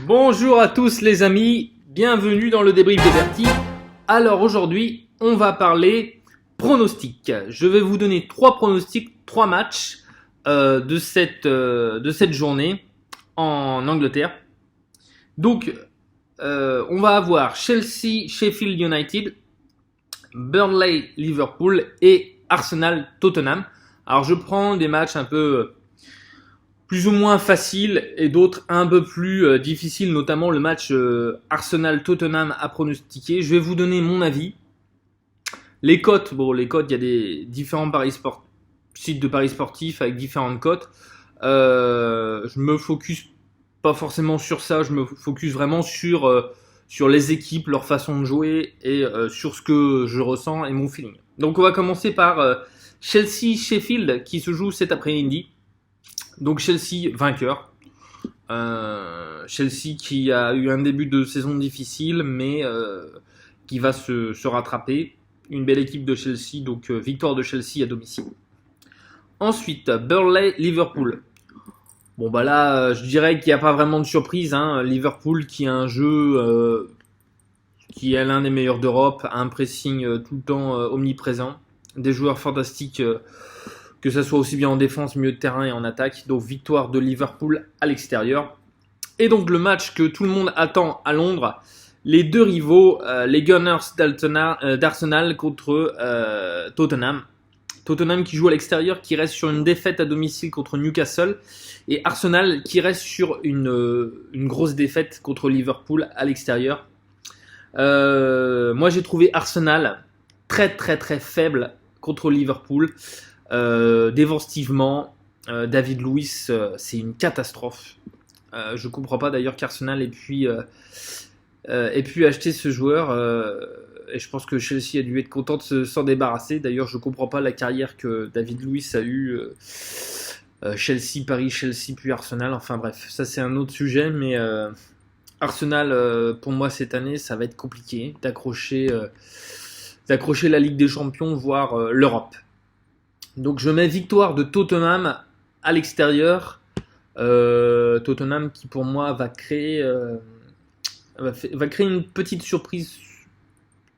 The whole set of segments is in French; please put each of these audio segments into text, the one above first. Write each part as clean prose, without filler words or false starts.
Bonjour à tous les amis, bienvenue dans le débrief des Berti. Alors aujourd'hui, on va parler pronostics. Je vais vous donner 3 pronostics, 3 matchs de cette journée en Angleterre. Donc, on va avoir Chelsea, Sheffield United, Burnley, Liverpool et Arsenal, Tottenham. Alors je prends des matchs un peu plus ou moins faciles et d'autres un peu plus difficiles, notamment le match Arsenal-Tottenham à pronostiquer. Je vais vous donner mon avis. Les cotes, il y a des différents sites de paris sportifs avec différentes cotes. Je me focus pas forcément sur ça, je me focus vraiment sur les équipes, leur façon de jouer et sur ce que je ressens et mon feeling. Donc on va commencer par Chelsea-Sheffield qui se joue cet après-midi. Donc Chelsea vainqueur. Chelsea qui a eu un début de saison difficile mais qui va se rattraper. Une belle équipe de Chelsea, donc victoire de Chelsea à domicile. Ensuite, Burnley-Liverpool. Bon bah là, je dirais qu'il n'y a pas vraiment de surprise. Liverpool qui a un jeu qui est l'un des meilleurs d'Europe, a un pressing tout le temps omniprésent. Des joueurs fantastiques, que ça soit aussi bien en défense, milieu de terrain et en attaque. Donc victoire de Liverpool à l'extérieur. Et donc le match que tout le monde attend à Londres, les deux rivaux, les Gunners d'Arsenal contre Tottenham. Tottenham qui joue à l'extérieur, qui reste sur une défaite à domicile contre Newcastle. Et Arsenal qui reste sur une grosse défaite contre Liverpool à l'extérieur. Moi j'ai trouvé Arsenal très très très faible contre Liverpool. Défensivement, David Luiz, c'est une catastrophe. Je comprends pas d'ailleurs qu'Arsenal ait pu acheter ce joueur. Et je pense que Chelsea a dû être content de s'en débarrasser. D'ailleurs, je comprends pas la carrière que David Luiz a eue. Chelsea, Paris, Chelsea, puis Arsenal. Enfin bref, ça c'est un autre sujet. Mais Arsenal, pour moi cette année, ça va être compliqué d'accrocher la Ligue des Champions, voire l'Europe. Donc je mets victoire de Tottenham à l'extérieur. Tottenham qui pour moi va créer une petite surprise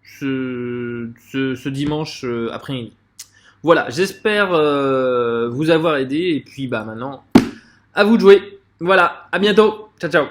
ce dimanche après-midi. Voilà, j'espère vous avoir aidé. Et puis maintenant, à vous de jouer. Voilà, à bientôt. Ciao, ciao.